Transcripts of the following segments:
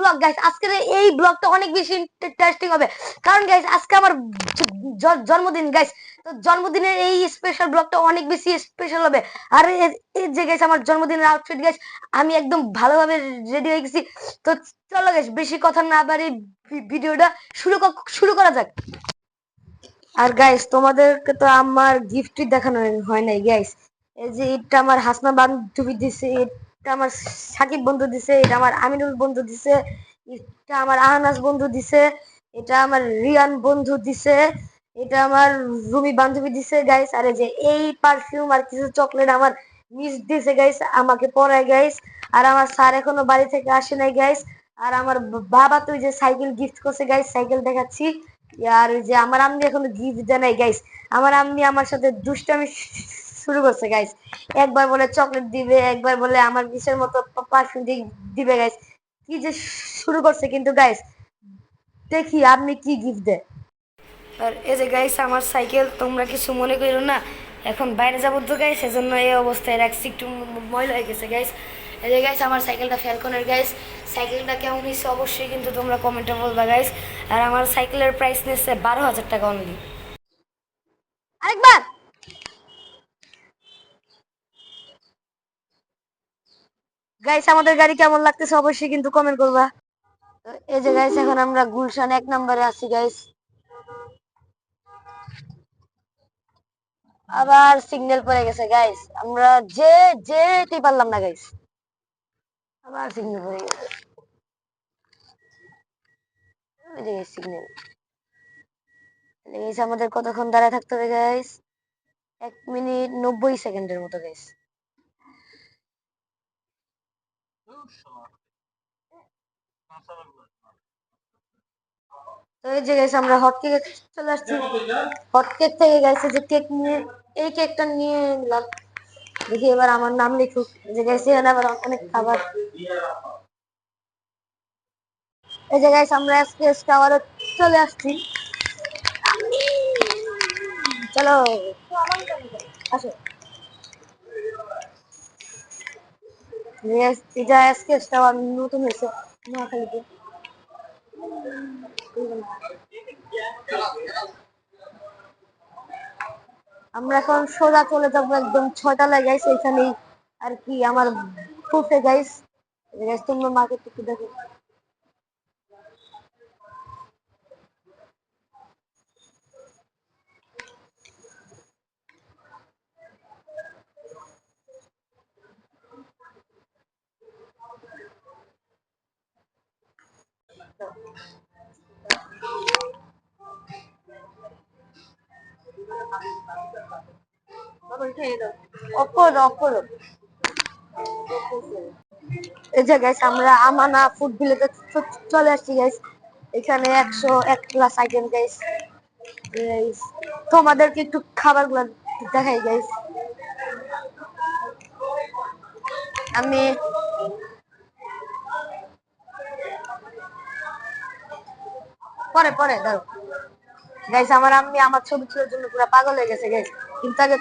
Blog guys. আজকের এই ব্লগটা অনেক বেশি ইন্টারেস্টিং হবে, কারণ গাইস আজকে আমার জন্মদিন গাইস। তো জন্মদিনের এই স্পেশাল ব্লগটা অনেক বেশি স্পেশাল হবে। আর এই যে গাইস আমার জন্মদিনের আউটফিট গাইস, আমি একদম ভালোভাবে রেডি হয়ে গেছি। তো চলো গাইস, বেশি কথা না বাড়ি ভিডিওটা শুরু করা যাক। আর গাইস তোমাদেরকে তো আমার গিফটই দেখানো হয় নাই গাইস। এই যে এটা আমার হাসনা বান্ধবী দিছে, এটা আমার সাকিব বন্ধু দিছে, এটা আমার আমিনুল বন্ধু দিছে, এটা আমার আহনাজ বন্ধু দিছে, এটা আমার রিয়ান বন্ধু দিছে, এটা আমার রুমি বান্ধবী দিছে গাইস। আর এই যে এই পারফিউম আর কিছু চকলেট আমার মিস দিছে গাইস, আমাকে পরায় গাইস। আর আমার স্যার এখনো বাড়ি থেকে আসে নাই গাইস। আর আমার বাবা তো যে সাইকেল গিফট করছে গাইস, সাইকেল দেখাচ্ছি। আর ওই যে আমার আম্মি এখনো গিফট দেয় নাই গাইস। আমার আম্মি আমার সাথে দুষ্টামি শুরু করছে গাইস। একবার বলে চকলেট দিবে, একবার বলে আমার বিষের মতো পারফিউম দিবে গাইস। কি যে শুরু করছে, কিন্তু গাইস দেখি আপনি কি গিফট দেয়। আর এই যে গাইস আমার সাইকেল, তোমরা কিছু মনে করো না, এখন বাইরে যাবো তো গাইস, সেজন্য এই অবস্থায় রাখছি, একটু ময়লা হয়ে গেছে গাইস। এই যে গাইস আমার সাইকেলটা ফ্যালকনের গাইস। সাইকেলটা কেমন হয়েছে অবশ্যই কিন্তু তোমরা কমেন্টে বলবা গাইস। আর আমার সাইকেলের প্রাইস নিচ্ছে 12,000 টাকা অনলি। আরেকবার গাইস আমাদের গাড়ি কেমন লাগতেছে অবশ্যই কিন্তু কমেন্ট করবা। তো এই যে গাইস এখন আমরা গুলশান 1 নম্বরে আছি গাইস। আবার সিগন্যাল পড়ে গেছে গাইস, আমরা যেতেই পারলাম না গাইস, আবার সিগন্যাল পড়ে গেছে। ওই যে সিগন্যাল গাইস, আমাদের কতক্ষণ দাঁড়ায় থাকতে হবে গাইস? 1 মিনিট 90 সেকেন্ডের মতো গাইস। তো এই যে গাইস আমরা হট কেক চলে আসছি। হট কেক থেকে গাইস যে কেক নিয়ে, এই কেকটা নিয়ে নিলাম। দেখি এবার আমার নাম লিখুক। যে গাইস এখানে আবার অনেক খাবার। এই যে গাইস আমরা এসকেএস টাওয়ারে চলে আসছি। চলো আসো। এটা এসকেএস টাওয়ার নতুন হয়েছে নোয়াখালীতে। আমরা এখন সোজা চলে যাবো একদম 6 তলায় গাইস, এখানেই আর কি আমার ফুফে গাইস। গাইস তোমরা মার্কেট একটু দেখো। অফ করো অফ করো। এই যে গাইস আমরা আমানা ফুড ভিলেজে চলে আসছি গাইস। এখানে 101 প্লাস আইটেম গাইস। গাইস তোমাদেরকে একটু খাবার গুলো দেখাই গাইস। আমি পরে পরে ধরো গাইস, আমার আম্মি আমার ছবি তোলার জন্য পুরো পাগল হয়ে গেছে গাইস। কিন্তু আগে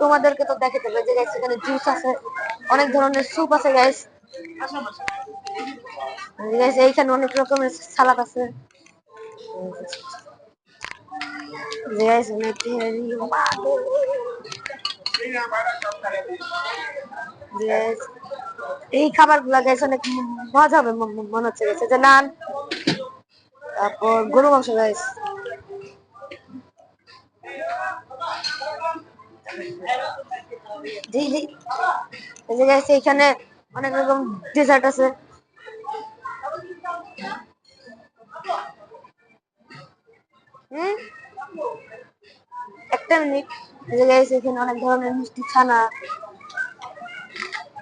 তোমাদেরকে তো দেখাতে হবে। যে গাইস এখানে জুস আছে, অনেক ধরনের স্যুপ আছে গাইস। গাইস এইখানে অনেক রকমের সালাদ আছে গাইস। অনেক গাইস এই খাবার গুলা গাইস অনেক মজা হবে মনে হচ্ছে গেছে। যে নান, তারপর গরু মাংস গাইস। জি জি এই যে গাইস এখানে অনেক রকম ডেজার্ট আছে। হুম, একটা মিনিট। এই যে গাইস এখানে অনেক ধরনের মিষ্টি ছানা।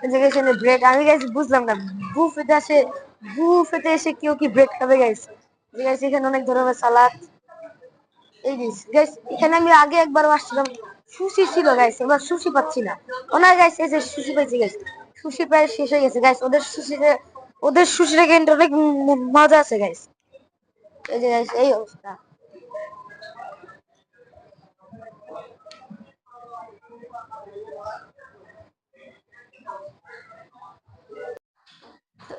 এই যে গাইস এখানে ব্রেড, আমি গাইস বুঝলাম না বুফেতে এসে কেউ কি ব্রেড খাবে গাইস। এই গাইস এখানে অনেক ধরনের সালাদ। এই গাইস এখানে আমি আগে একবার আসছিলাম, সুশি ছিল গাইস, এবার সুশি পাচ্ছি না। ওনার গাইস এই যে সুশি পাইছি গাইস, সুশি প্রায় শেষ হয়ে গেছে গাইস। ওদের সুশিটা কিন্তু অনেক মজা আছে গাইস। এই যে গাইস এই অবস্থা।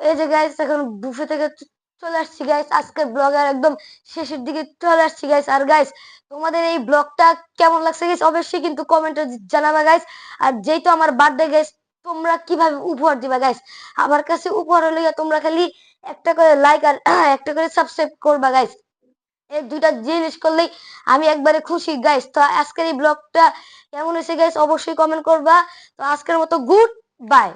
এই যে গাইস এখন বুফে থেকে চলে আসছি গাইস, আজকের ব্লগের একদম শেষের দিকে চলে আসছি গাইস। আর গাইস তোমাদের এই ব্লগটা কেমন লাগছে গাইস অবশ্যই কিন্তু কমেন্টে জানাবা গাইস। আর যেহেতু আমার বার্থডে গাইস, তোমরা কিভাবে উপহার দিবা গাইস? আমার কাছে উপহার হলো গিয়া তোমরা খালি একটা করে লাইক আর একটা করে সাবস্ক্রাইব করবা গাইস। এই দুইটা জিনিস করলেই আমি একবারে খুশি গাইস। তো আজকের এই ব্লগটা কেমন হয়েছে গাইস অবশ্যই কমেন্ট করবা। তো আজকের মতো গুড বাই।